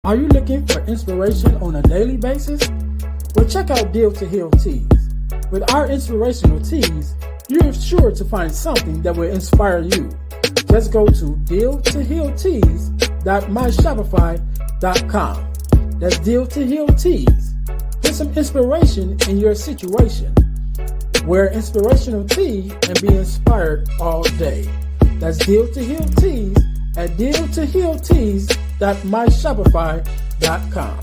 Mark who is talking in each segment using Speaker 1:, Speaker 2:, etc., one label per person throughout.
Speaker 1: Are you looking for inspiration on a daily basis? Well, check out Deal to Heal Tees. With our inspirational tees, you're sure to find something that will inspire you. Just go to dealtohealtees.myshopify.com. That's Deal to Heal Tees. Get some inspiration in your situation. Wear inspirational tee and be inspired all day. That's Deal to Heal Tees at dealtohealtees.myshopify.com.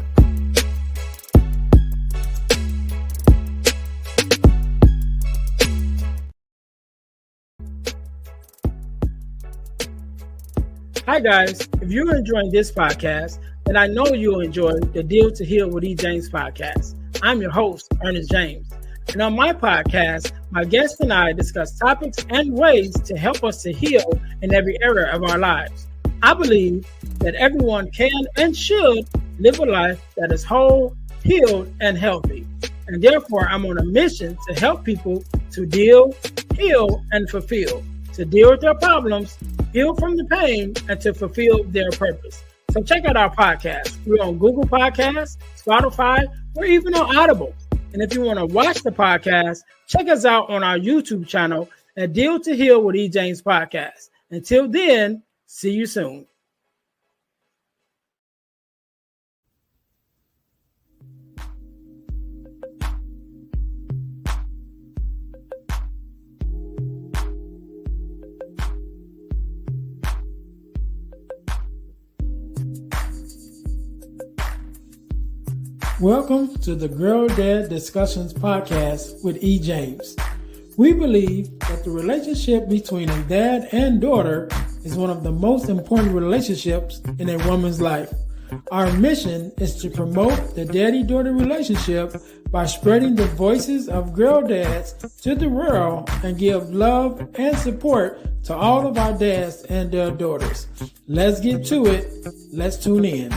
Speaker 1: Hi guys, if you're enjoying this podcast, then I know you'll enjoy the Deal to Heal with E. James podcast. I'm your host, Earnest James. And on my podcast, my guests and I discuss topics and ways to help us to heal in every area of our lives. I believe that everyone can and should live a life that is whole, healed, and healthy. And therefore, I'm on a mission to help people to deal, heal, and fulfill, to deal with their problems, heal from the pain, and to fulfill their purpose. So check out our podcast. We're on Google Podcasts, Spotify, or even on Audible. And if you want to watch the podcast, check us out on our YouTube channel at Deal to Heal with E. James Podcast. Until then, see you soon. Welcome to the Girl Dad Discussions podcast with E. James. We believe that the relationship between a dad and daughter is one of the most important relationships in a woman's life. Our mission is to promote the daddy-daughter relationship by spreading the voices of girl dads to the world and give love and support to all of our dads and their daughters. Let's get to it. Let's tune in.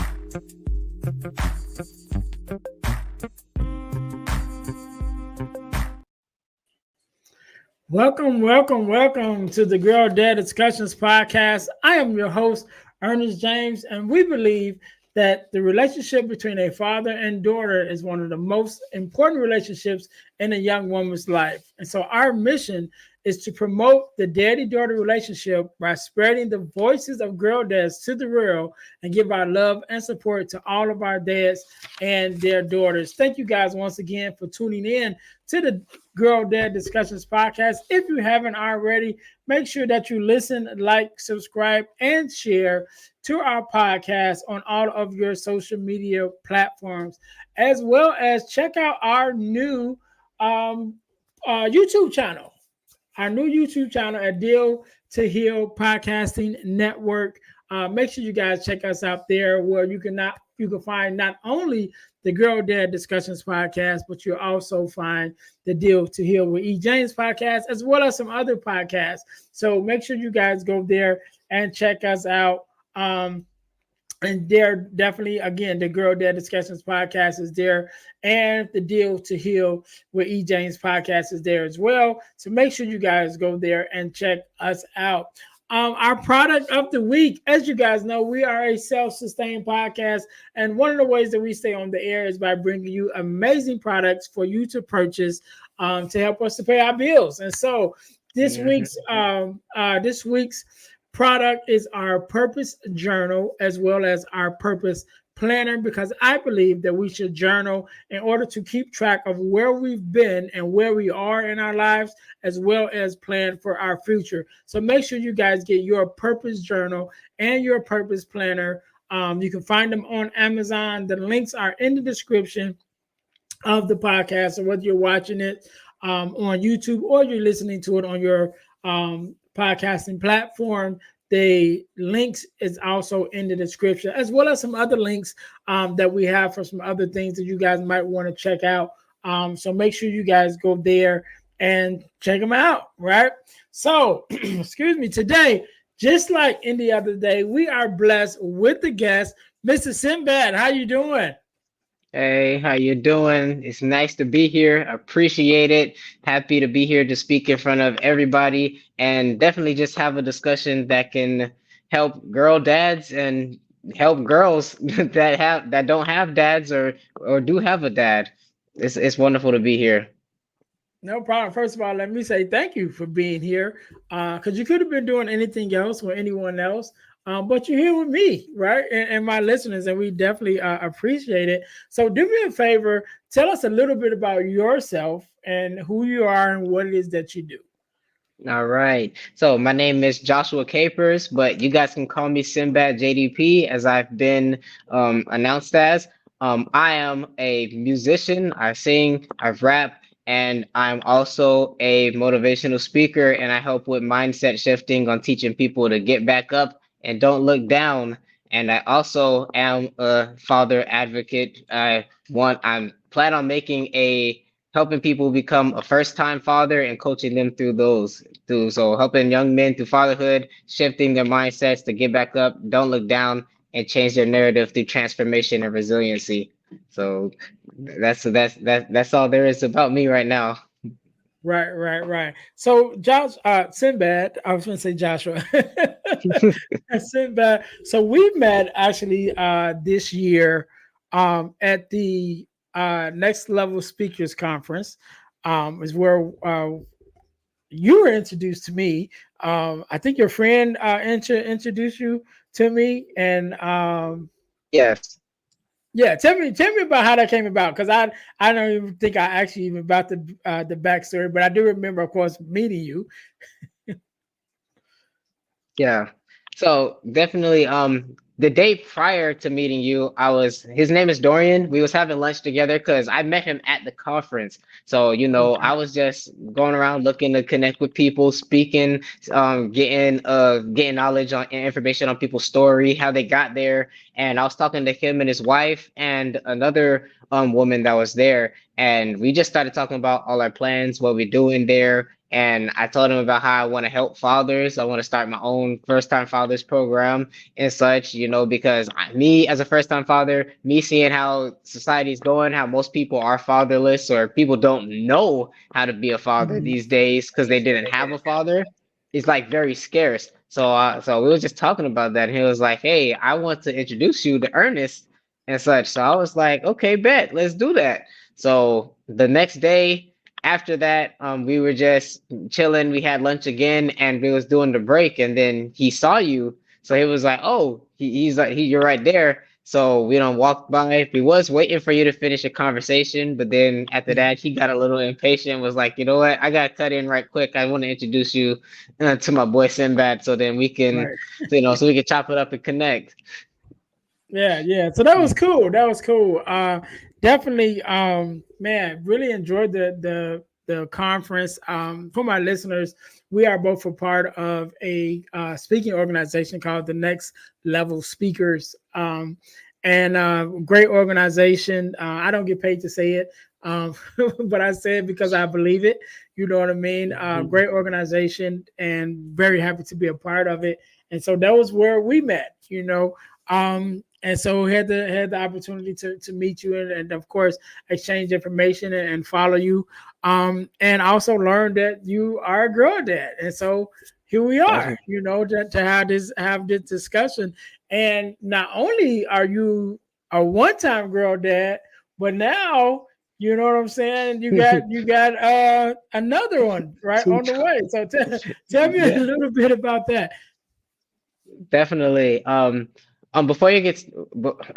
Speaker 1: Welcome to the Girl Dad Discussions podcast. I am your host, Earnest James, and we believe that the relationship between a father and daughter is one of the most important relationships in a young woman's life. And so our mission is to promote the daddy-daughter relationship by spreading the voices of girl dads to the world and give our love and support to all of our dads and their daughters. Thank you guys once again for tuning in to the Girl Dad Discussions podcast. If you haven't already, make sure that you listen, like, subscribe, and share to our podcast on all of your social media platforms, as well as check out our new YouTube channel. Our new YouTube channel at Deal to Heal Podcasting Network. Make sure you guys check us out there, where you can find not only the Girl Dad Discussions podcast, but you'll also find the Deal to Heal with E. James podcast, as well as some other podcasts. So make sure you guys go there and check us out. And there definitely, again, the Girl Dad Discussions podcast is there, and the Deal to Heal with E. James podcast is there as well. So make sure you guys go there and check us out. Our product of the week, as you guys know, we are a self-sustained podcast, and one of the ways that we stay on the air is by bringing you amazing products for you to purchase to help us to pay our bills. And so this week's product is our purpose journal, as well as our purpose planner, because I believe that we should journal in order to keep track of where we've been and where we are in our lives, as well as plan for our future. So make sure you guys get your purpose journal and your purpose planner. You can find them on Amazon. The links are in the description of the podcast. So whether you're watching it on YouTube or you're listening to it on your podcasting platform, the links is also in the description, as well as some other links that we have for some other things that you guys might want to check out. So make sure you guys go there and check them out, right? So, excuse me, today, just like any other day, we are blessed with the guest, Mr. Sinbad. How you doing?
Speaker 2: Hey, how you doing? It's nice to be here. Appreciate it. Happy to be here to speak in front of everybody, and definitely just have a discussion that can help girl dads and help girls that don't have dads or do have a dad. It's wonderful to be here.
Speaker 1: No problem. First of all, let me say thank you for being here, because you could have been doing anything else with anyone else, but you're here with me, right? And my listeners, and we definitely appreciate it. So, do me a favor, tell us a little bit about yourself and who you are and what it is that you do.
Speaker 2: All right. So my name is Joshua Capers, but you guys can call me Sinbad JDP as I've been announced as. I am a musician. I sing, I rap, and I'm also a motivational speaker, and I help with mindset shifting on teaching people to get back up and don't look down. And I also am a father advocate. I'm plan on making a helping people become a first time father and coaching them through those through so helping young men through fatherhood, shifting their mindsets to get back up, don't look down, and change their narrative through transformation and resiliency. So that's all there is about me right now.
Speaker 1: Right, right, right. So, Sinbad, I was going to say Joshua. Sinbad. So we met actually this year at the Next Level Speakers Conference. Is where you were introduced to me. I think your friend introduced you to me, and
Speaker 2: Yes.
Speaker 1: yeah, tell me about how that came about, because I don't even think I actually even about the backstory, but I do remember, of course, meeting you.
Speaker 2: Yeah. So definitely the day prior to meeting you, his name is Dorian. We was having lunch together because I met him at the conference. So,
Speaker 1: Okay.
Speaker 2: I was just going around looking to connect with people, speaking, getting knowledge on and information on people's story, how they got there. And I was talking to him and his wife and another woman that was there. And we just started talking about all our plans, what we're doing there, and I told him about how I want to help fathers. I want to start my own first time fathers program and such, because me as a first time father, me seeing how society's going, how most people are fatherless or people don't know how to be a father
Speaker 1: Mhm.
Speaker 2: these days because they didn't have a father, is like very scarce. So we were just talking about that, and he was like, "Hey, I want to introduce you to Ernest and such." So I was like, "Okay, bet, let's do that." So the next day after that, we were just chilling. We had lunch again, and we was doing the break, and then he saw you, so he was like, "Oh, he's like, you're right there." So we don't walk by. We was waiting for you to finish a conversation, but then after
Speaker 1: Yeah.
Speaker 2: that, he got a little impatient. Was like, "You know what? I gotta cut in right quick. I want to introduce you to my boy Sinbad, so then we can,
Speaker 1: Right.
Speaker 2: so we can chop it up and connect."
Speaker 1: Yeah, yeah. So that was cool. That was cool. Definitely, man, really enjoyed the conference. For my listeners, we are both a part of a speaking organization called the Next Level Speakers. And great organization. I don't get paid to say it, um, but I say it because I believe it. You know what I mean? Great organization, and very happy to be a part of it. And so that was where we met. And so had the opportunity to meet you, and of course exchange information and follow you, and also learn that you are a girl dad. And so here we are,
Speaker 2: Definitely.
Speaker 1: to have this discussion. And not only are you a one-time girl dad, but now, you know what I'm saying, you got another one right
Speaker 2: Two
Speaker 1: on the way. So tell me a
Speaker 2: times.
Speaker 1: little bit about that.
Speaker 2: Definitely. Before you get,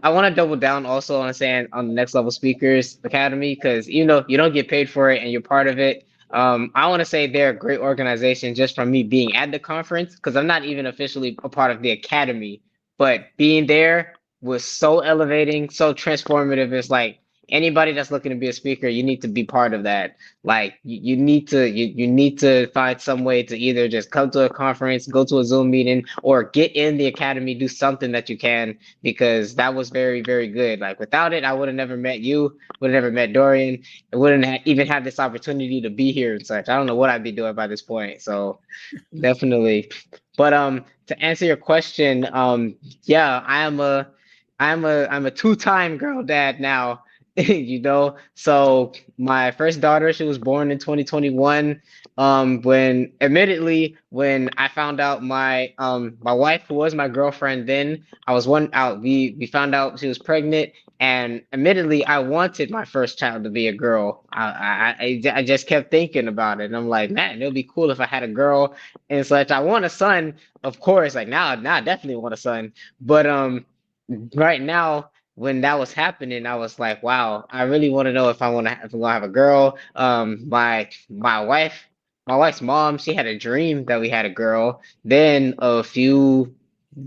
Speaker 2: I want to double down also on saying on the Next Level Speakers Academy because you don't get paid for it and you're part of it. I want to say they're a great organization just from me being at the conference because I'm not even officially a part of the academy, but being there was so elevating, so transformative. It's like anybody that's looking to be a speaker, you need to be part of that. Like you need to find some way to either just come to a conference, go to a Zoom meeting, or get in the academy, do something that you can, because that was very, very good. Like without it, I would have never met you, would have never met Dorian, I wouldn't even have this opportunity to be here and such. I don't know what I'd be doing by this point. So definitely. But to answer your question, yeah, I'm a two-time girl dad now. you know. So my first daughter, she was born in 2021. When admittedly, when I found out my wife, who was my girlfriend then, I was one out. We found out she was pregnant, and admittedly, I wanted my first child to be a girl. I just kept thinking about it, and I'm like, man, it would be cool if I had a girl and such. I want a son, of course. Like now I definitely want a son, but right now when that was happening, I was like, wow, I really want to know if I want to if I'm gonna have a girl. My wife's mom, she had a dream that we had a girl. Then a few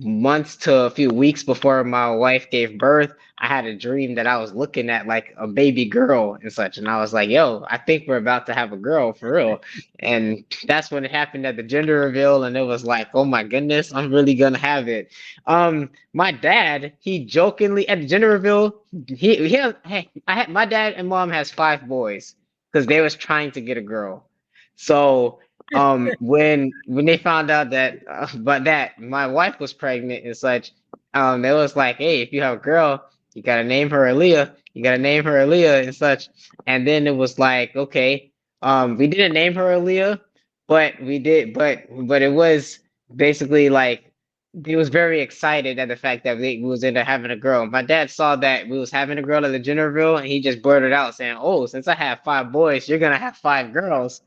Speaker 2: months to a few weeks before my wife gave birth, I had a dream that I was looking at like a baby girl and such, and I was like, yo, I think we're about to have a girl for real. And that's when it happened at the gender reveal, and it was like, oh my goodness, I'm really gonna have it. My dad, he jokingly at the gender reveal, he had, hey, I had my dad and mom has five boys because they was trying to get a girl. So when they found out that but that my wife was pregnant and such, they was like, hey, if you have a girl, you gotta name her Aaliyah. You gotta name her Aaliyah and such. And then it was like, okay, we didn't name her Aaliyah, but we did, but it was basically like he was very excited at the fact that we was into having a girl. My dad saw that we was having a girl at the gender reveal, and he just blurted out saying, "Oh, since I have five boys, you're gonna have five girls."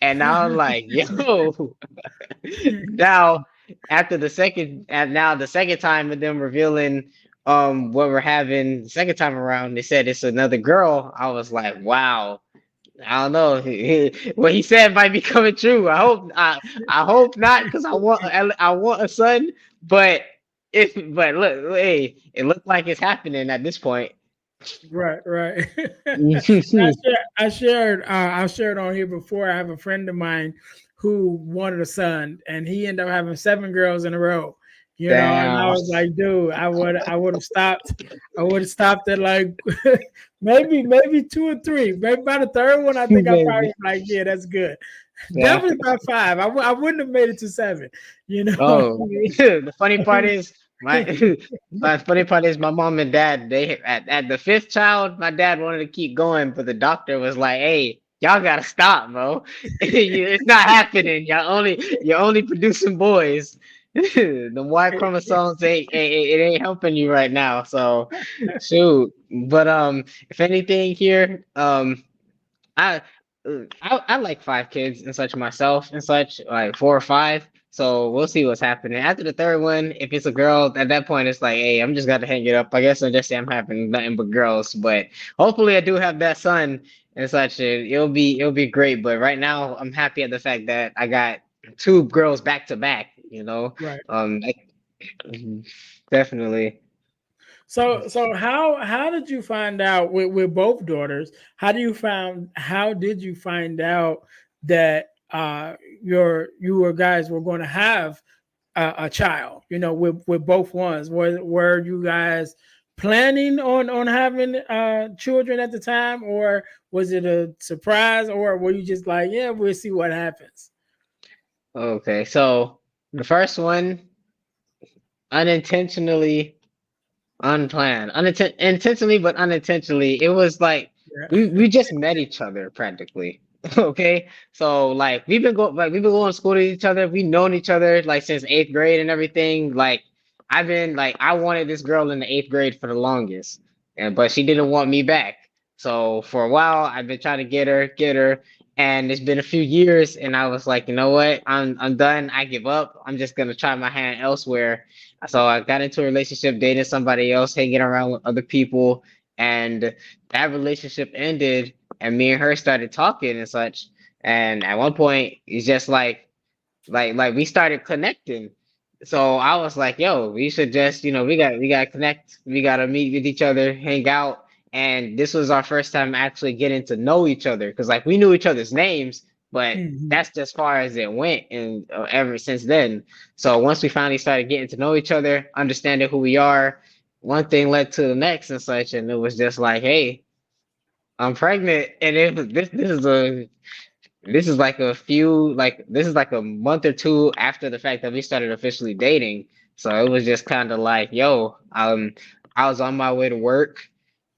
Speaker 2: And now I'm like, yo, now after the second, and now the second time of them revealing what we're having the second time around, they said it's another girl. I was like, wow. I don't know. What he said might be coming true. I hope not, because I want a son. But but look, hey, it looked like it's happening at this point.
Speaker 1: Right, right. I shared on here before. I have a friend of mine who wanted a son, and he ended up having seven girls in a row. You know, and I
Speaker 2: Damn.
Speaker 1: was like, dude, I would have stopped. I would have stopped at like maybe two or three. Maybe by the third one, I think I probably
Speaker 2: Baby.
Speaker 1: like, yeah, that's good.
Speaker 2: Yeah.
Speaker 1: Definitely by five. I wouldn't have made it to seven. You know what I
Speaker 2: Oh,
Speaker 1: mean?
Speaker 2: the funny part is my my funny part is my mom and dad, they at the fifth child, my dad wanted to keep going, but the doctor was like, "Hey, y'all gotta stop, bro. It's not happening. You're only producing boys. The Y chromosomes it ain't helping you right now." So shoot. But if anything here, I, I like five kids and such myself and such, like four or five. So we'll see what's happening. After the third one, if it's a girl, at that point it's like, hey, I'm just gonna hang it up. I guess I'll just say I'm having nothing but girls. But hopefully I do have that son and such. It'll be great. But right now I'm happy at the fact that I got two girls back to back, you know.
Speaker 1: Right.
Speaker 2: Like, definitely.
Speaker 1: So how did you find out with both daughters? How did you find out that you were guys were going to have a child? You know, with both ones. Were you guys planning on having children at the time, or was it a surprise, or were you just like, yeah, we'll see what happens?
Speaker 2: Okay, so the first one unintentionally unplanned, intentionally but unintentionally. It was like
Speaker 1: Yeah.
Speaker 2: we just met each other practically. Okay, so like we've been going to school to each other. We've known each other like since eighth grade and everything. Like I've been like I wanted this girl in the eighth grade for the longest, and but she didn't want me back. So for a while I've been trying to get her, and it's been a few years, and I was like, you know what, I'm done. I give up. I'm just gonna try my hand elsewhere. So I got into a relationship, dating somebody else, hanging around with other people, and that relationship ended, and me and her started talking and such. And at one point, it's just like we started connecting. So I was like, yo, we should just, we gotta connect, we gotta meet with each other, hang out. And this was our first time actually getting to know each other because like we knew each other's names, but
Speaker 1: Mhm.
Speaker 2: that's just far as it went. And ever since then, so once we finally started getting to know each other, understanding who we are, one thing led to the next and such, and it was just like, hey, I'm pregnant, and this is like this is like a month or two after the fact that we started officially dating. So it was just kind of like, yo, I was on my way to work.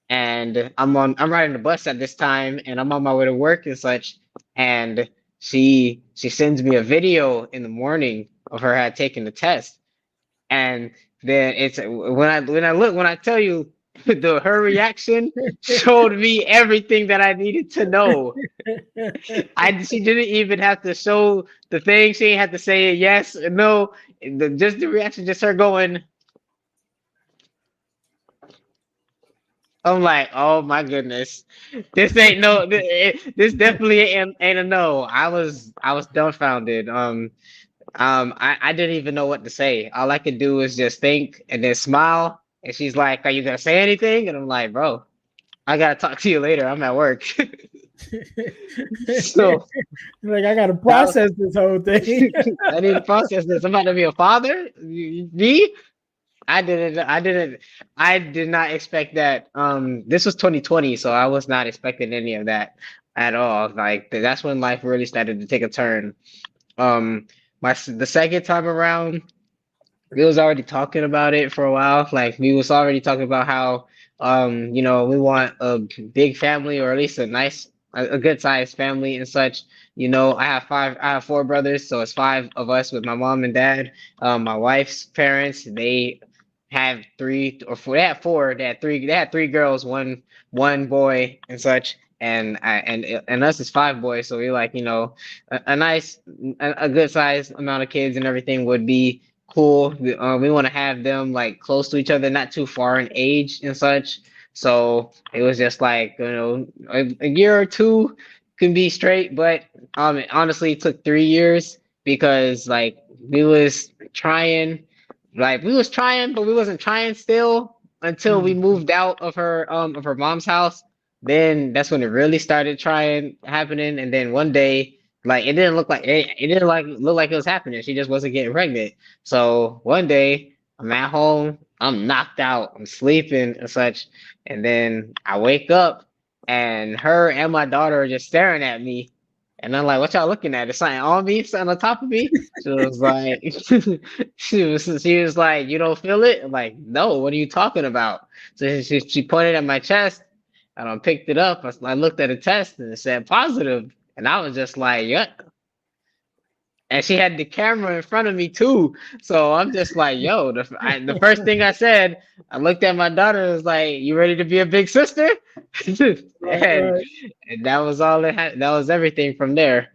Speaker 2: and I'm riding the bus at this time, and I'm on my way to work and such, and she sends me a video in the morning of her had taken the test, and then it's when I tell you her reaction showed me everything that I needed to know. She didn't even have to show the thing. She didn't have to say yes or no. Just the reaction, just her going. I'm like, oh my goodness, this ain't no. This definitely ain't a no. I was dumbfounded. I didn't even know what to say. All I could do was just think and then smile. And she's like, "Are you gonna say anything?" And I'm like, "Bro, I gotta talk to you later. I'm at work." So
Speaker 1: Like I got to
Speaker 2: that was,
Speaker 1: process this whole thing.
Speaker 2: I need to process this. I'm about to be a father. Me? I did not expect that. This was 2020, so I was not expecting any of that at all. Like that's when life really started to take a turn. Um, the second time around, we was already talking about it for a while. Like we was already talking about how we want a big family, or at least a good sized family and such. I have four brothers, so it's five of us with my mom and dad. My wife's parents, they have three or four. They had four. They had three girls, one boy and such. And us is five boys, so we like, a nice, a good size amount of kids and everything would be cool. We want to have them like close to each other, not too far in age and such. So it was just like, a year or two can be straight, but it honestly took 3 years because like we was trying, but we wasn't trying still until we
Speaker 1: Mm.
Speaker 2: moved out of her mom's house. Then that's when it really started trying happening. And then one day, like it didn't like look like it was happening. She just wasn't getting pregnant. So one day I'm at home, I'm knocked out, I'm sleeping and such, and then I wake up and her and my daughter are just staring at me. And I'm like, what y'all looking at? Is something on me? Something on top of me? She was like, she was like, you don't feel it? I'm like, no, what are you talking about? So she pointed at my chest and I picked it up. I looked at the test and it said positive. And I was just like, yeah, and she had the camera in front of me too. So I'm just like, yo, the first thing I said, I looked at my daughter and was like, you ready to be a big sister?
Speaker 1: Right,
Speaker 2: and,
Speaker 1: right.
Speaker 2: and that was all it had. That was everything from there.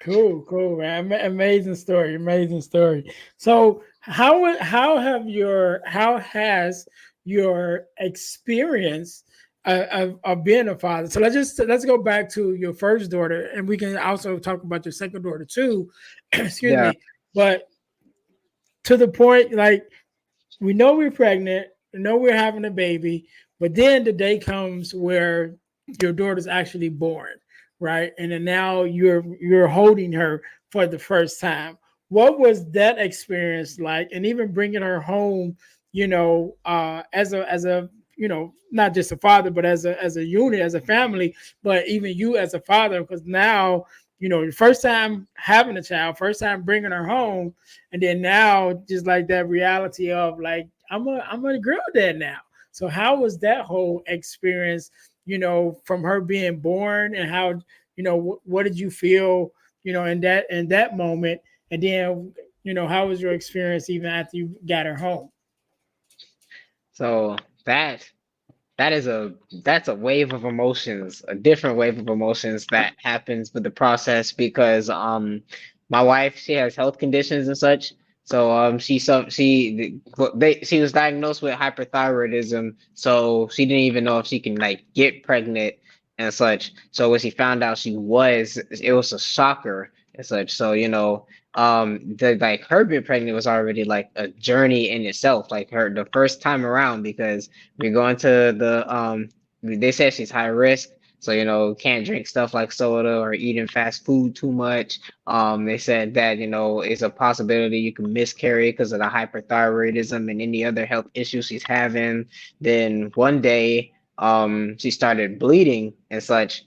Speaker 1: Cool, cool, man. Amazing story, amazing story. So, how has your experience of being a father? So let's go back to your first daughter, and we can also talk about your second daughter too. Excuse
Speaker 2: Yeah.
Speaker 1: me, but to the point, like we know we're pregnant, we know we're having a baby, but then the day comes where your daughter's actually born, right? And then now you're holding her for the first time. What was that experience like? And even bringing her home, as a not just a father, but as a unit, as a family, but even you as a father, because now your first time having a child, first time bringing her home, and then now just like that reality of like I'm a girl dad now. So how was that whole experience, from her being born, and how, what did you feel, in that moment, and then how was your experience even after you got her home?
Speaker 2: So that that is that's a wave of emotions, a different wave of emotions that happens with the process because my wife, she has health conditions and such. So she was diagnosed with hyperthyroidism, so she didn't even know if she can like get pregnant and such. So when she found out it was a shocker and such. So the like her being pregnant was already like a journey in itself, like her the first time around because we're going to they said she's high risk, so can't drink stuff like soda or eating fast food too much. They said that it's a possibility you can miscarry because of the hyperthyroidism and any other health issues she's having. Then one day, she started bleeding and such,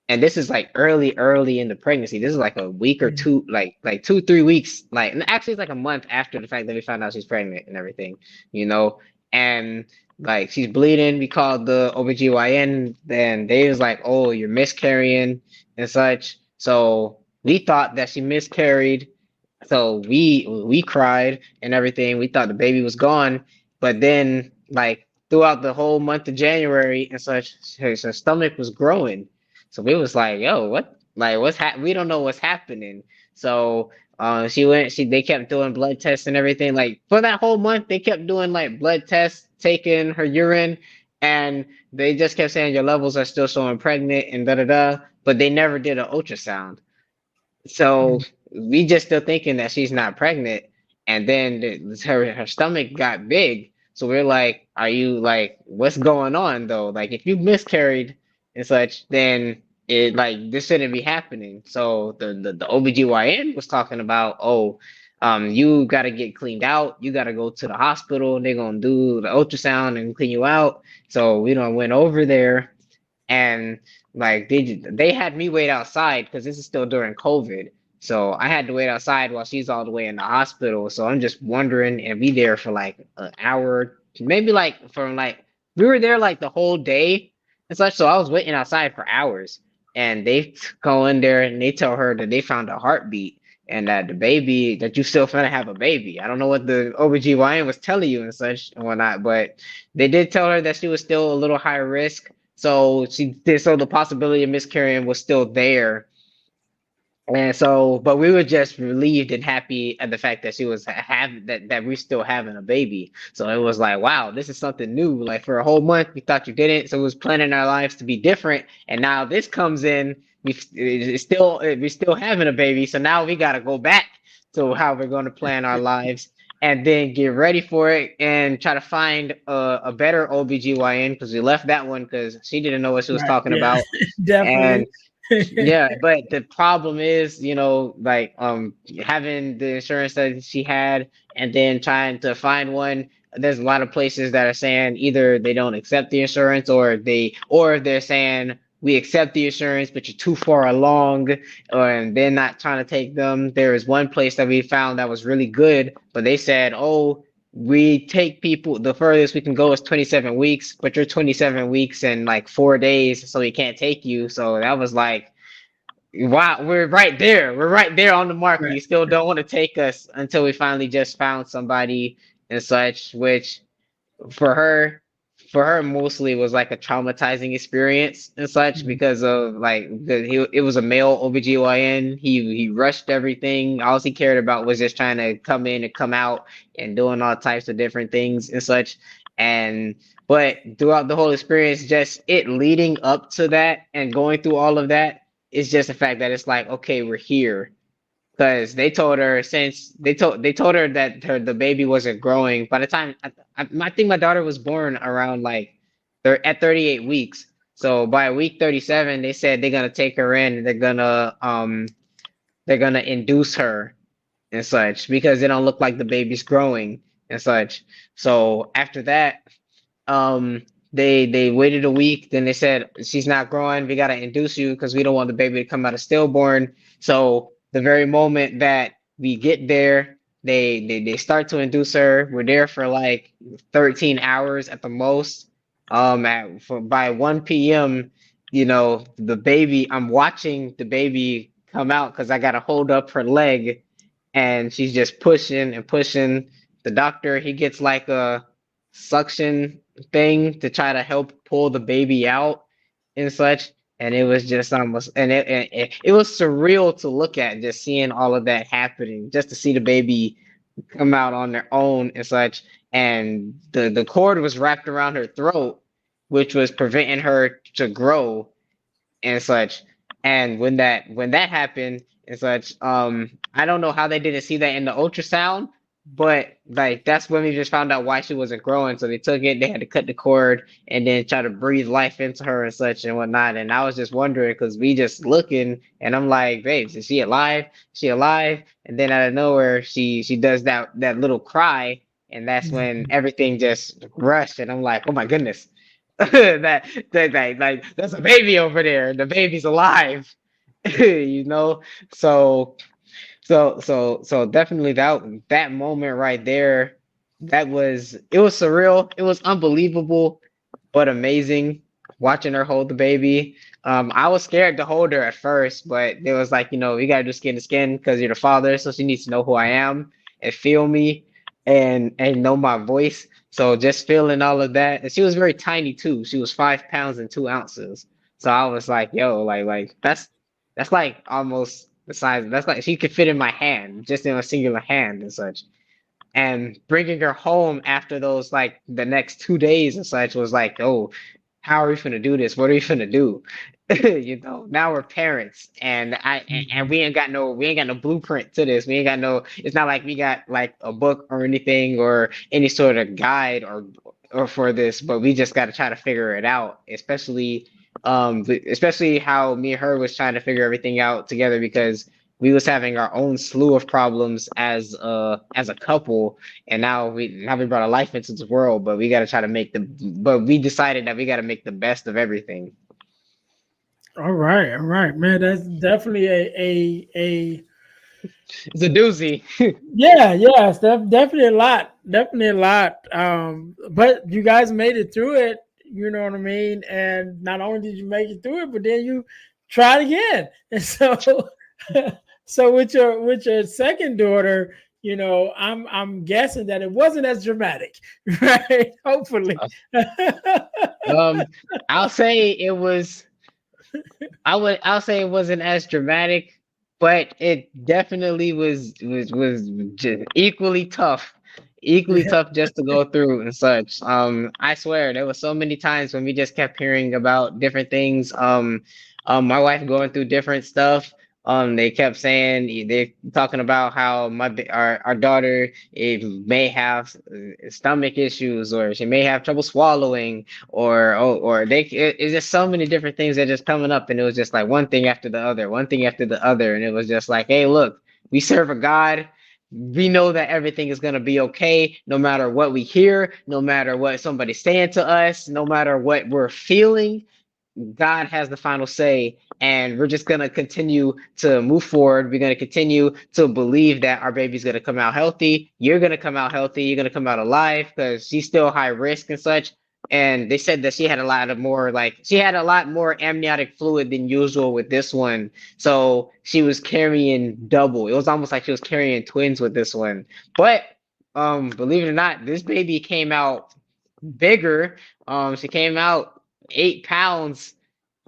Speaker 2: and this is like early in the pregnancy. This is like a week or
Speaker 1: Mm.
Speaker 2: two, like 2 3 weeks, like and actually it's like a month after the fact that we found out she's pregnant and everything, you know. and like she's bleeding. We called the OBGYN, then they was like, oh, you're miscarrying and such. So we thought that she miscarried, so we cried and everything. We thought the baby was gone, but then like throughout the whole month of January and such, her stomach was growing. So we was like, yo, what? Like we don't know what's happening. So they kept doing blood tests and everything. Like for that whole month, they kept doing like blood tests, taking her urine, and they just kept saying your levels are still showing pregnant and da da da. But they never did an ultrasound. So we just still thinking that she's not pregnant, and then her stomach got big. So we're like, "Are you like what's going on though? Like if you miscarried and such, then it like this shouldn't be happening." So the OBGYN was talking about, "Oh, you got to get cleaned out. You got to go to the hospital. They're gonna do the ultrasound and clean you out." So we don't went over there, and like they had me wait outside because this is still during COVID. So I had to wait outside while she's all the way in the hospital. So I'm just wondering, and we there for like an hour, maybe like from like we were there like the whole day and such. So I was waiting outside for hours, and they go in there and they tell her that they found a heartbeat and that the baby that you still finna have a baby. I don't know what the OBGYN was telling you and such and whatnot, but they did tell her that she was still a little high risk, so so the possibility of miscarrying was still there. And so, but we were just relieved and happy at the fact that she was that we're still having a baby. So it was like, wow, this is something new. Like for a whole month, we thought you didn't, so we was planning our lives to be different. And now this comes in, we're still having a baby. So now we got to go back to how we're going to plan our lives and then get ready for it and try to find a better OBGYN because we left that one because she didn't know what she was
Speaker 1: Right.
Speaker 2: talking
Speaker 1: Yeah.
Speaker 2: about. And
Speaker 1: Definitely.
Speaker 2: yeah, but the problem is, like having the insurance that she had and then trying to find one. There's a lot of places that are saying either they don't accept the insurance or they're saying we accept the insurance, but you're too far along, or and they're not trying to take them. There is one place that we found that was really good, but they said, "Oh, we take people the furthest we can go is 27 weeks, but you're 27 weeks and like 4 days, so we can't take you." So that was like, wow, we're right there. We're right there on the mark.
Speaker 1: Right.
Speaker 2: You still don't want to take us until we finally just found somebody and such, which for her for her mostly was like a traumatizing experience and such
Speaker 1: Mhm.
Speaker 2: because of like it was a male OBGYN. He rushed everything. All he cared about was just trying to come in and come out and doing all types of different things and such. And but throughout the whole experience, just it leading up to that and going through all of that is just the fact that it's like, okay, we're here because they told her since they told her that the baby wasn't growing by the time I think my daughter was born around like at 38 weeks. So by week 37 they said they're gonna take her in and they're gonna induce her and such because they don't look like the baby's growing and such. So after that, um they waited a week, then they said she's not growing, we got to induce you because we don't want the baby to come out of stillborn. So the very moment that we get there, they start to induce her. We're there for like 13 hours at the most. By 1 p.m., the baby, I'm watching the baby come out because I got to hold up her leg and she's just pushing and pushing. The doctor, he gets like a suction thing to try to help pull the baby out and such. And it was just almost, it was surreal to look at, just seeing all of that happening, just to see the baby come out on their own and such. And the cord was wrapped around her throat, which was preventing her to grow and such. And when that happened and such, I don't know how they didn't see that in the ultrasound, but like that's when we just found out why she wasn't growing. So they took it, they had to cut the cord and then try to breathe life into her and such and whatnot. And I was just wondering because we just looking and I'm like, babes, is she alive? Is she alive? And then out of nowhere, she does that little cry, and that's when
Speaker 1: Mhm.
Speaker 2: everything just rushed, and I'm like, oh my goodness. Like there's a baby over there. The baby's alive. you know. So definitely that moment right there. that was it was surreal. It was unbelievable, but amazing watching her hold the baby. I was scared to hold her at first, but it was like, you gotta do skin to skin because you're the father, so she needs to know who I am and feel me and know my voice. So just feeling all of that. And she was very tiny too. She was 5 pounds and 2 ounces. So I was like, yo, like that's like almost the size. That's like she could fit in my hand, just in a singular hand and such, and bringing her home after those like the next 2 days and such was like, oh, how are we gonna do this? What are we gonna do? Now we're parents, and and
Speaker 1: Mhm.
Speaker 2: we ain't got no blueprint to this. We ain't got no. It's not like we got like a book or anything or any sort of guide or for this, but we just got to try to figure it out. Especially how me and her was trying to figure everything out together because we was having our own slew of problems as a couple, and now we brought a life into the world, but we got to try to but we decided that we got to make the best of everything.
Speaker 1: All right, man. That's definitely a
Speaker 2: It's a doozy.
Speaker 1: yeah, yeah. It's definitely a lot, definitely a lot. But you guys made it through it. You know what I mean. And not only did you make it through it, but then you tried again. And so, so with your second daughter, I'm guessing that it wasn't as dramatic, right? Hopefully.
Speaker 2: um I'll say it was I'll say it wasn't as dramatic, but it definitely was just equally tough. Equally
Speaker 1: Yeah.
Speaker 2: tough just to go through and such. I swear there was so many times when we just kept hearing about different things. My wife going through different stuff. They kept saying they talking about how our daughter may have stomach issues or she may have trouble swallowing or it's just so many different things that just coming up, and it was just like one thing after the other, one thing after the other, and it was just like, hey, look, we serve a God. We know that everything is gonna be okay, no matter what we hear, no matter what somebody's saying to us, no matter what we're feeling. God has the final say, and we're just gonna continue to move forward. We're gonna continue to believe that our baby's gonna come out healthy. You're gonna come out healthy. You're gonna come out alive because she's still high risk and such. And they said that she had a lot more amniotic fluid than usual with this one. So she was carrying double. It was almost like she was carrying twins with this one. But believe it or not, this baby came out bigger. She came out 8 pounds,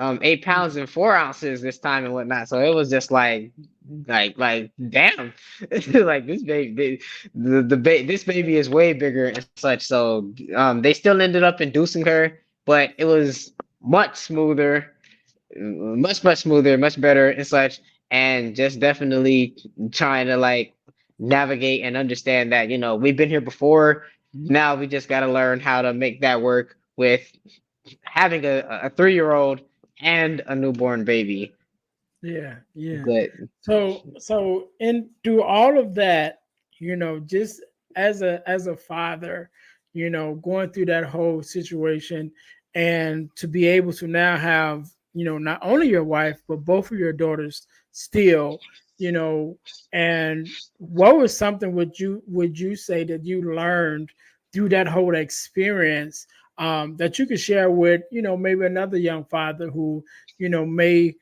Speaker 2: 8 pounds and 4 ounces this time and whatnot. So it was just like damn, like this baby, this baby is way bigger and such. So they still ended up inducing her, but it was much smoother, much smoother, much better and such, and just definitely trying to like navigate and understand that we've been here before. Now we just got to learn how to make that work with having a 3-year-old and a newborn baby.
Speaker 1: Yeah, yeah.
Speaker 2: But
Speaker 1: So in through all of that, just as a father, going through that whole situation, and to be able to now have, not only your wife but both of your daughters still, you know, and what was something would you say that you learned through that whole experience, that you could share with, maybe another young father who, may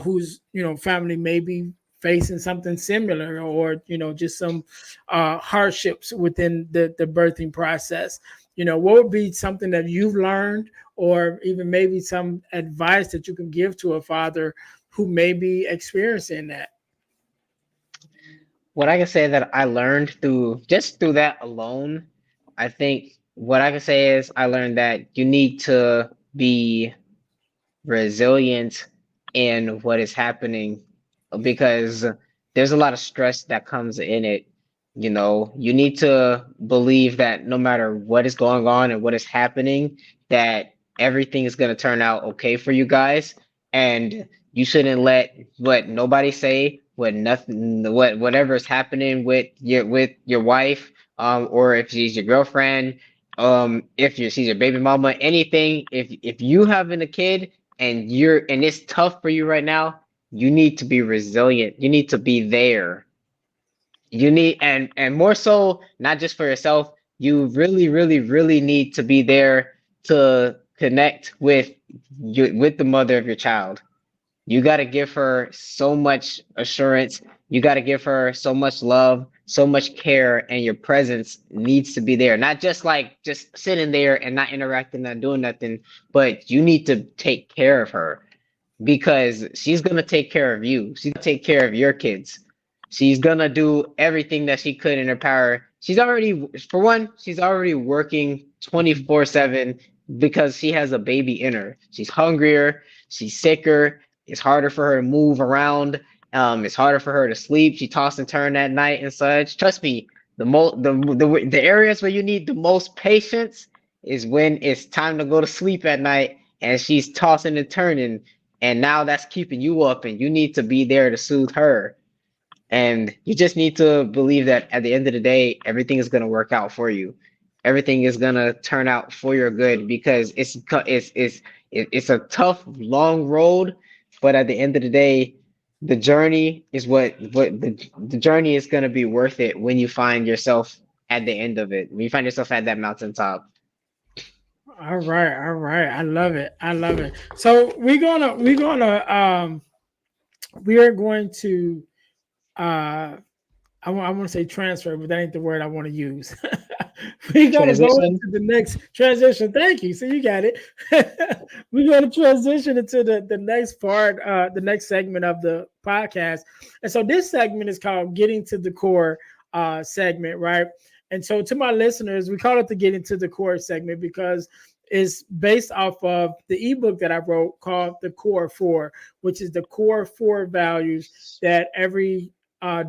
Speaker 1: whose family may be facing something similar, or just some hardships within the birthing process. What would be something that you've learned, or even maybe some advice that you can give to a father who may be experiencing that?
Speaker 2: what I can say that I learned through that alone, I think what I can say is I learned that you need to be resilient in what is happening because there's a lot of stress that comes in it. You need to believe that no matter what is going on and what is happening, that everything is going to turn out okay for you guys. And you shouldn't let what nobody say, whatever is happening with your wife, or if she's your girlfriend, if she's your baby mama, anything. If you having a kid and it's tough for you right now, you need to be resilient. You need to be there. You need and more so not just for yourself. you really, really, really need to be there to connect with the mother of your child. You got to give her so much assurance. You got to give her so much love, so much care, and your presence needs to be there. Not just like just sitting there and not interacting, not doing nothing, but you need to take care of her because she's gonna take care of you. She's gonna take care of your kids. She's gonna do everything that she could in her power. She's already, for one, she's already working 24/7 because she has a baby in her. She's hungrier, she's sicker. It's harder for her to move around. It's harder for her to sleep. She toss and turn at night and such. Trust me, the areas where you need the most patience is when it's time to go to sleep at night and she's tossing and turning and now that's keeping you up and you need to be there to soothe her and you just need to believe that at the end of the day everything is going to work out for you, everything is going to turn out for your good because it's a tough long road, but at the end of the day the journey is the journey is going to be worth it when you find yourself at the end of it, when you find yourself at that mountaintop.
Speaker 1: All right, all right. I love it. I love it. So we are going to uh I want to say transfer, but that ain't the word I want to use. We're gonna go
Speaker 2: Transition.
Speaker 1: into the next transition. Thank you. So you got it. We're gonna transition into the next part, the next segment of the podcast. And so this segment is called "Getting to the Core" segment, right? And so to my listeners, we call it the "Getting to the Core" segment because it's based off of the ebook that I wrote called "The Core Four," which is the core four values that every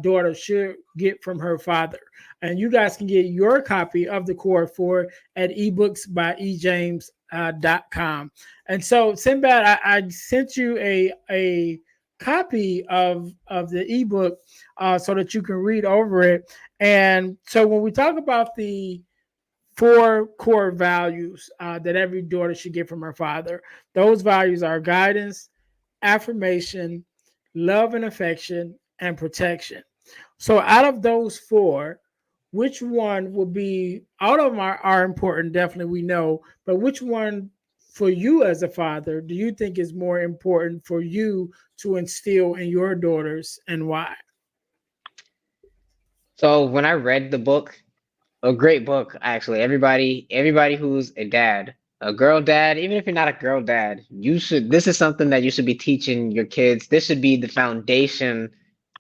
Speaker 1: daughter should get from her father. And you guys can get your copy of the Core 4 at ebooks by ejames.com. And so, Sinbad, I sent you a copy of the ebook so that you can read over it. And so, when we talk about the four core values that every daughter should get from her father, those values are guidance, affirmation, love and affection, and protection. So, out of those four, which one will be, all of them are important, definitely, we know, but which one for you as a father do you think is more important for you to instill in your daughters and why?
Speaker 2: So when I read the book, a great book, actually. Everybody who's a dad, a girl dad, even if you're not a girl dad, you should, this is something that you should be teaching your kids. This should be the foundation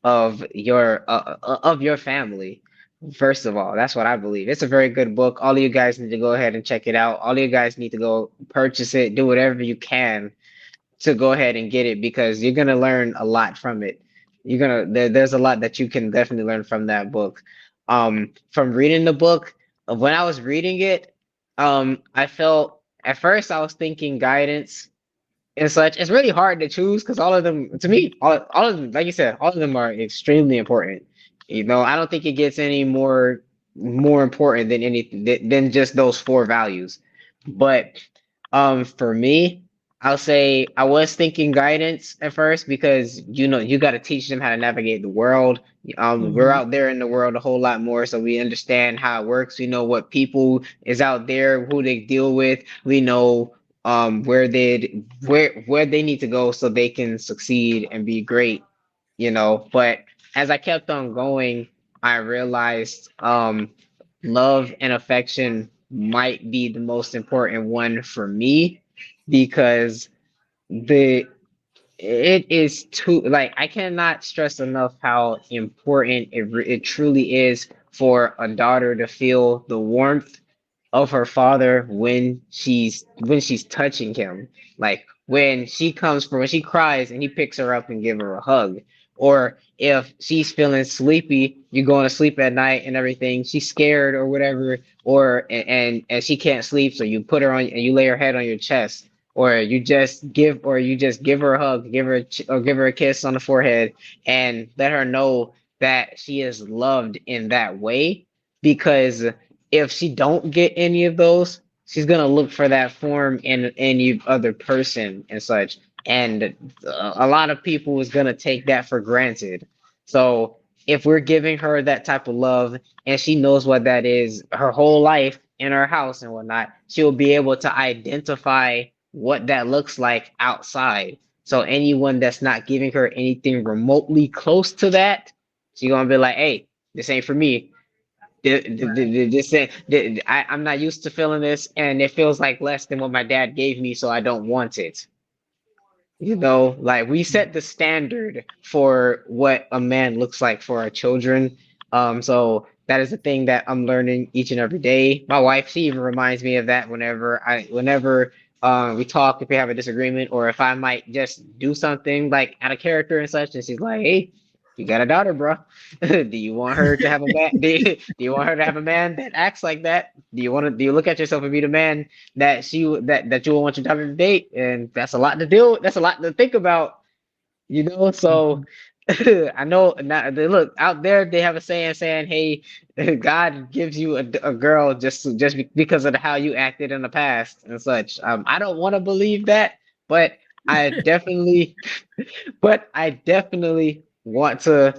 Speaker 2: of your family. First of all, that's what I believe. It's a very good book. All of you guys need to go ahead and check it out. All of you guys need to go purchase it, do whatever you can to go ahead and get it because you're gonna learn a lot from it. There's a lot that you can definitely learn from that book. From reading the book, when I was reading it, I felt at first I was thinking guidance and such. It's really hard to choose because all of them, to me, all of them, like you said, all of them are extremely important. You know, I don't think it gets any more important than anything than just those four values. But for me, I'll say I was thinking guidance at first because you know you got to teach them how to navigate the world. We're
Speaker 1: Mhm.
Speaker 2: out there in the world a whole lot more, so we understand how it works. We know what people is out there, who they deal with. We know where they need to go so they can succeed and be great, you know. But as I kept on going, I realized love and affection might be the most important one for me because the it is too, like, I cannot stress enough how important it truly is for a daughter to feel the warmth of her father when she's touching him, like when she cries and he picks her up and give her a hug, or if she's feeling sleepy, you're going to sleep at night and everything, she's scared or whatever, or and she can't sleep, so you put her on and you lay her head on your chest, or you just give her a hug, or give her a kiss on the forehead and let her know that she is loved in that way, because if she don't get any of those, she's gonna look for that form in any other person and such. And a lot of people is gonna take that for granted. So if we're giving her that type of love and she knows what that is her whole life in her house and whatnot, she'll be able to identify what that looks like outside. So anyone that's not giving her anything remotely close to that, she's gonna be like, "Hey, this ain't for me. This ain't, I'm not used to feeling this, and it feels like less than what my dad gave me, so I don't want it." Like we set the standard for what a man looks like for our children. So that is the thing that I'm learning each and every day. My wife, she even reminds me of that whenever we talk, if we have a disagreement, or if I might just do something like out of character and such, and she's like, "Hey, you got a daughter, bro. Do you want her to have a man? Do you want her to have a man that acts like that? Do you look at yourself and be the man that you will want your daughter to date?" And that's a lot to deal with. That's a lot to think about. So I know now they look out there, they have a saying, "Hey, God gives you a girl just because of how you acted in the past and such." I don't want to believe that, but I definitely I definitely want to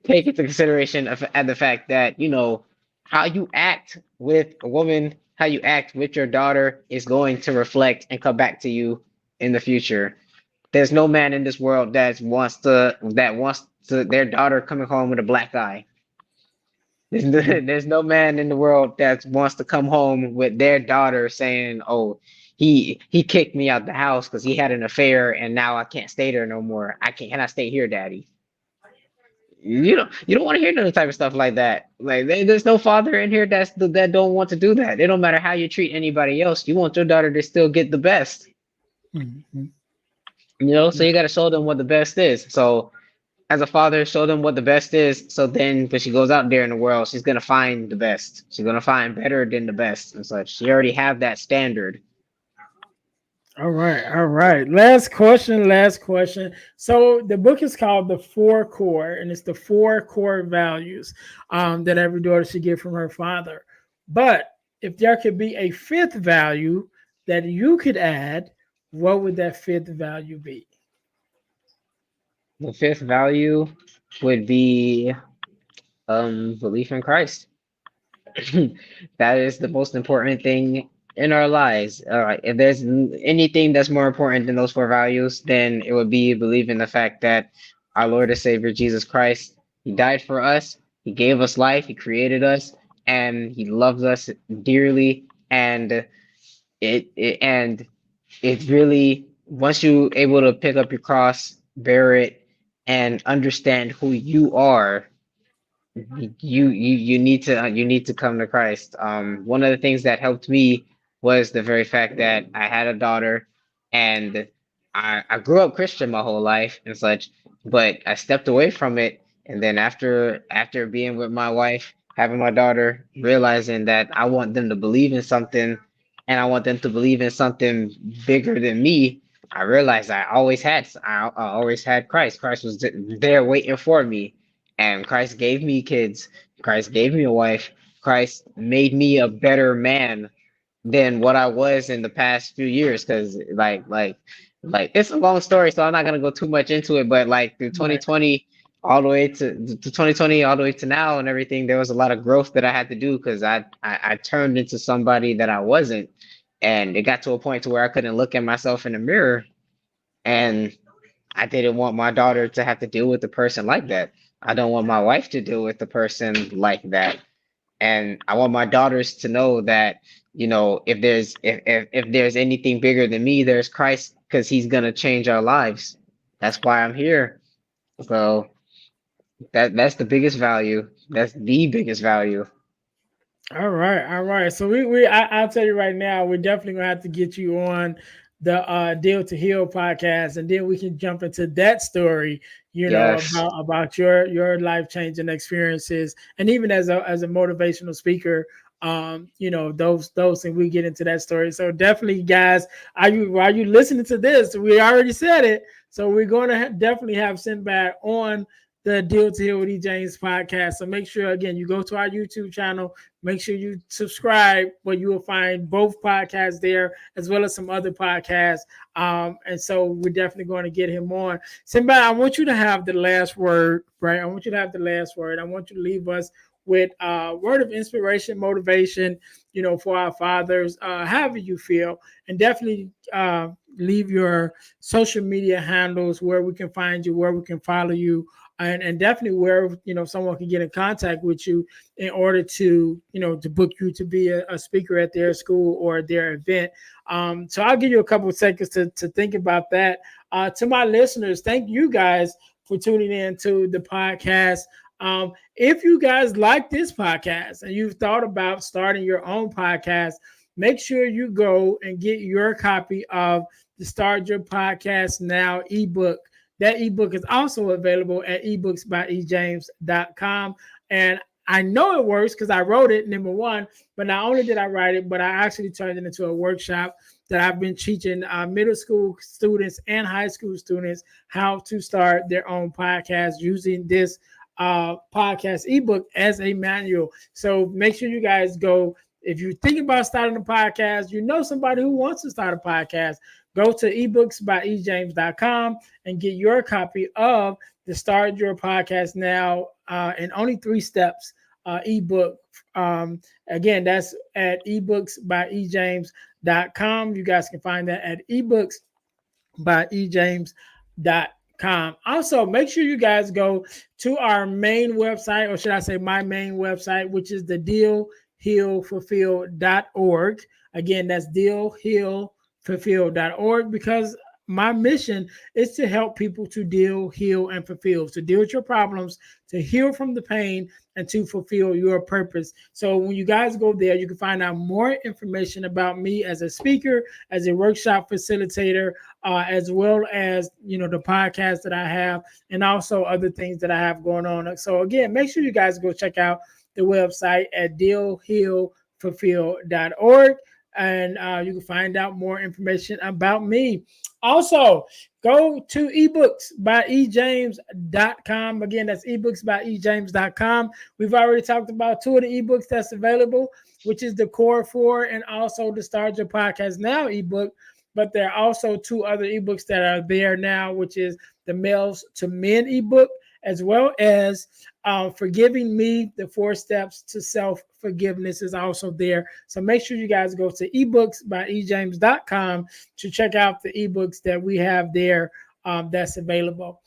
Speaker 2: take into consideration of the fact that how you act with a woman, how you act with your daughter is going to reflect and come back to you in the future. There's no man in this world that wants to their daughter coming home with a black eye. There's no man in the world that wants to come home with their daughter saying, "Oh, he kicked me out the house because he had an affair and now I can't stay there no more. Can I stay here, daddy?" You don't want to hear none type of stuff like that. Like there's no father in here that don't want to do that. It don't matter how you treat anybody else. You want your daughter to still get the best.
Speaker 1: Mhm.
Speaker 2: So you got to show them what the best is. So as a father, show them what the best is. So then when she goes out there in the world, she's gonna find the best. She's gonna find better than the best and such. She already have that standard.
Speaker 1: All right, all right. Last question, last question. So the book is called The Four Core, and it's the four core values that every daughter should get from her father. But if there could be a fifth value that you could add, what would that fifth value be?
Speaker 2: The fifth value would be belief in Christ. That is the most important thing in our lives. All right, if there's anything that's more important than those four values, then it would be believe in the fact that our Lord and Savior Jesus Christ, He died for us, He gave us life, He created us, and He loves us dearly. And and it's really once you able to pick up your cross, bear it, and understand who you are, you need to come to Christ. One of the things that helped me was the very fact that I had a daughter, and I grew up Christian my whole life and such, but I stepped away from it, and then after being with my wife, having my daughter, realizing that I want them to believe in something, and I want them to believe in something bigger than me. I realized I always had Christ. Christ was there waiting for me, and Christ gave me kids. Christ gave me a wife. Christ made me a better man than what I was in the past few years. Because it's a long story, so I'm not gonna go too much into it. But like through
Speaker 1: Right.
Speaker 2: 2020 all the way to 2020 all the way to now and everything, there was a lot of growth that I had to do because I turned into somebody that I wasn't, and it got to a point to where I couldn't look at myself in the mirror, and I didn't want my daughter to have to deal with a person like that. I don't want my wife to deal with a person like that. And I want my daughters to know that, if there's anything bigger than me, there's Christ because he's gonna change our lives. That's why I'm here. So that's the biggest value. That's the biggest value.
Speaker 1: All right, all right. So I'll tell you right now, we're definitely gonna have to get you on the Deal to Heal podcast, and then we can jump into that story.
Speaker 2: Yes.
Speaker 1: About your life changing experiences, and even as a motivational speaker. Those things we get into that story. So definitely, guys, while you listening to this, we already said it. So we're going to definitely have Sinbad on the Deal to Heal with E. James podcast. So make sure, again, you go to our YouTube channel. Make sure you subscribe, where you will find both podcasts there, as well as some other podcasts. And so we're definitely going to get him on. Simba, I want you to have the last word, right? I want you to have the last word. I want you to leave us with a word of inspiration, motivation, for our fathers, however you feel. And definitely leave your social media handles, where we can find you, where we can follow you, and definitely where someone can get in contact with you in order to to book you to be a speaker at their school or their event. So I'll give you a couple of seconds to think about that. To my listeners, thank you guys for tuning in to the podcast. If you guys like this podcast and you've thought about starting your own podcast, make sure you go and get your copy of the Start Your Podcast Now ebook. That ebook is also available at ebooksbyejames.com. And I know it works because I wrote it, number one, but not only did I write it, but I actually turned it into a workshop that I've been teaching middle school students and high school students how to start their own podcast using this podcast ebook as a manual. So make sure you guys go. If you're thinking about starting a podcast, somebody who wants to start a podcast, go to ebooksbyejames.com and get your copy of the Start Your Podcast Now in only 3 steps ebook. Again, that's at ebooksbyejames.com. You guys can find that at ebooksbyejames.com. Also, make sure you guys go to our main website, or should I say my main website, which is the dealhealfulfill.org. Again, that's dealhealfulfill.org, because my mission is to help people to deal, heal, and fulfill, to deal with your problems, to heal from the pain, and to fulfill your purpose. So when you guys go there, you can find out more information about me as a speaker, as a workshop facilitator, as well as the podcast that I have, and also other things that I have going on. So again, make sure you guys go check out the website at dealhealfulfill.org, and you can find out more information about me. Also, go to ebooksbyejames.com. Again, that's ebooksbyejames.com. We've already talked about 2 of the ebooks that's available, which is the Core 4 and also the Start Your Podcast Now ebook. But there are also 2 other ebooks that are there now, which is the Males to Men ebook, as well as Forgiving Me, the 4 Steps to Self-Forgiveness is also there. So make sure you guys go to ebooksbyejames.com to check out the ebooks that we have there that's available.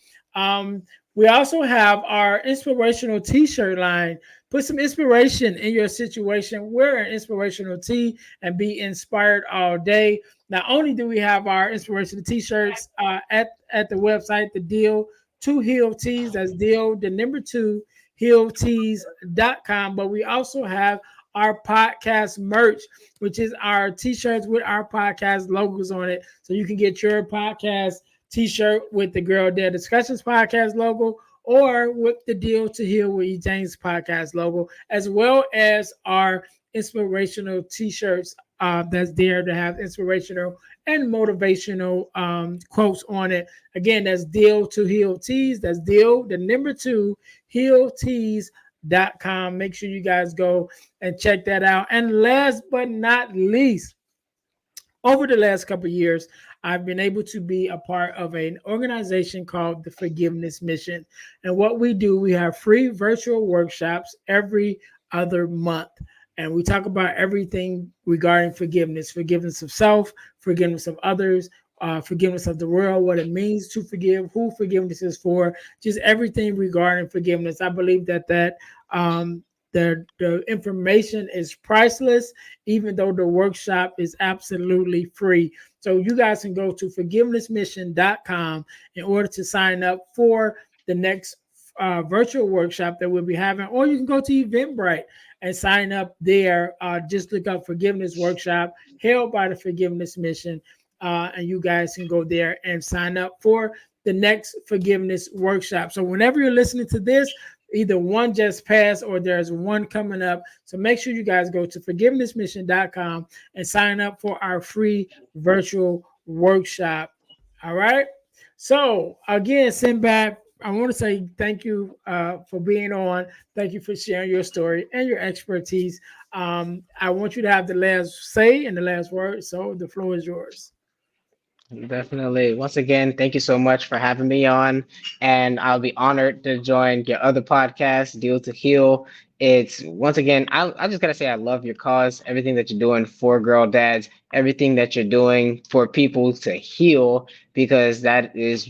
Speaker 1: We also have our inspirational t-shirt line. Put some inspiration in your situation. Wear an inspirational tee and be inspired all day. Not only do we have our inspirational t-shirts at the website, the Deal to Heal Tees, that's Deal, the number 2, healtees.com, but we also have our podcast merch, which is our t-shirts with our podcast logos on it. So you can get your podcast t-shirt with the Girl Dare Discussions podcast logo, or with the Deal to Heal with E. James podcast logo, as well as our inspirational t-shirts that's there to have inspirational and motivational quotes on it. Again, that's Deal to Heal Tees. That's Deal, the number 2, healtees.com. Make sure you guys go and check that out. And last but not least, over the last couple of years, I've been able to be a part of an organization called the Forgiveness Mission. And what we do, we have free virtual workshops every other month. And we talk about everything regarding forgiveness of self, forgiveness of others, forgiveness of the world, what it means to forgive, who forgiveness is for, just everything regarding forgiveness. I believe that the information is priceless, even though the workshop is absolutely free. So you guys can go to forgivenessmission.com in order to sign up for the next virtual workshop that we'll be having, or you can go to Eventbrite and sign up there. Just look up Forgiveness Workshop held by the Forgiveness Mission, and you guys can go there and sign up for the next forgiveness workshop. So whenever you're listening to this, either one just passed or there's one coming up. So make sure you guys go to forgivenessmission.com and sign up for our free virtual workshop. All right. So again, Sinbad, I want to say thank you for being on. Thank you for sharing your story and your expertise. I want you to have the last say and the last word. So the floor is yours.
Speaker 2: Definitely. Once again, thank you so much for having me on. And I'll be honored to join your other podcast, Deal to Heal. It's once again, I just gotta say I love your cause, everything that you're doing for girl dads, everything that you're doing for people to heal, because that is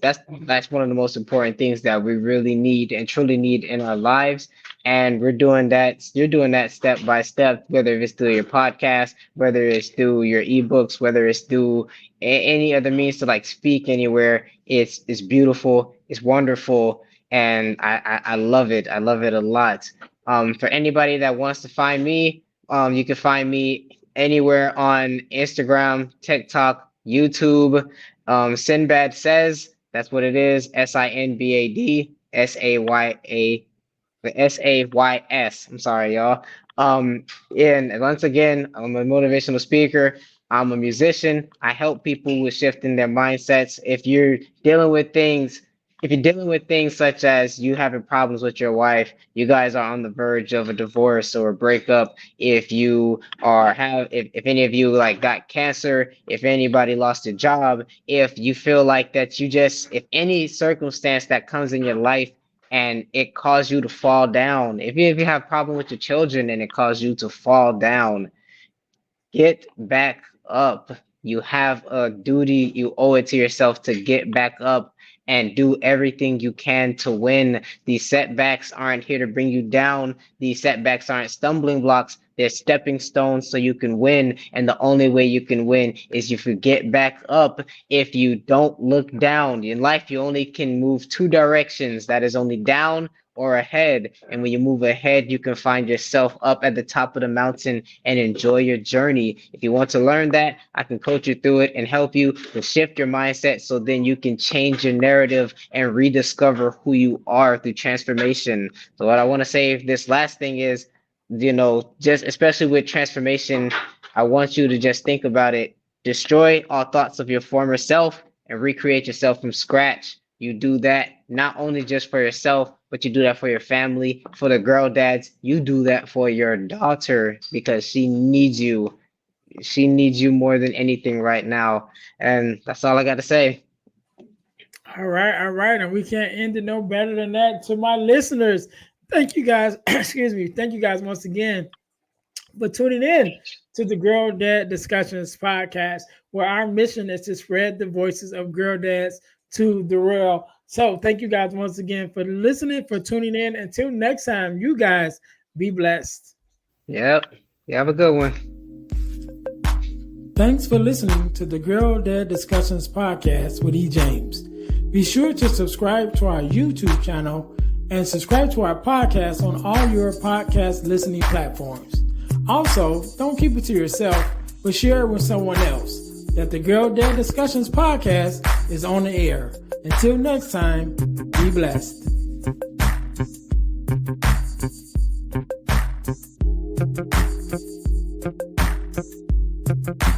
Speaker 2: that's one of the most important things that we really need and truly need in our lives. And we're doing that, you're doing that step by step, whether it's through your podcast, whether it's through your ebooks, whether it's through any other means to like speak anywhere. It's beautiful, it's wonderful, and I love it. I love it a lot. For anybody that wants to find me, you can find me anywhere on Instagram, TikTok, YouTube. Sinbad says, that's what it is. SINBAD SAYS. I'm sorry, y'all. And once again, I'm a motivational speaker. I'm a musician. I help people with shifting their mindsets. Dealing with things, if you're dealing with things such as you having problems with your wife, you guys are on the verge of a divorce or a breakup. If any of you like got cancer, if anybody lost a job, if you feel like that if any circumstance that comes in your life and it caused you to fall down. If you have problem with your children and it caused you to fall down, get back up. You have a duty, you owe it to yourself to get back up and do everything you can to win. These setbacks aren't here to bring you down. These setbacks aren't stumbling blocks. They're stepping stones so you can win. And the only way you can win is if you get back up. If you don't look down in life, you only can move two directions. That is only down or ahead. And when you move ahead, you can find yourself up at the top of the mountain and enjoy your journey. If you want to learn that, I can coach you through it and help you to shift your mindset so then you can change your narrative and rediscover who you are through transformation. So what I want to say this last thing is, just especially with transformation, I want you to just think about it. Destroy all thoughts of your former self and recreate yourself from scratch. You do that not only just for yourself, but you do that for your family, for the girl dads. You do that for your daughter because she needs you. She needs you more than anything right now. And that's all I got to say.
Speaker 1: All right, and we can't end it no better than that. To my listeners, thank you guys. Excuse me. Thank you guys once again for tuning in to the Girl Dad Discussions podcast, where our mission is to spread the voices of girl dads to the world. So thank you guys once again for listening, for tuning in. Until next time, you guys be blessed.
Speaker 2: Yep. You have a good one.
Speaker 1: Thanks for listening to the Girl Dad Discussions podcast with E. James. Be sure to subscribe to our YouTube channel and subscribe to our podcast on all your podcast listening platforms. Also, don't keep it to yourself, but share it with someone else. That the Girl Dad Discussions podcast is on the air. Until next time, be blessed.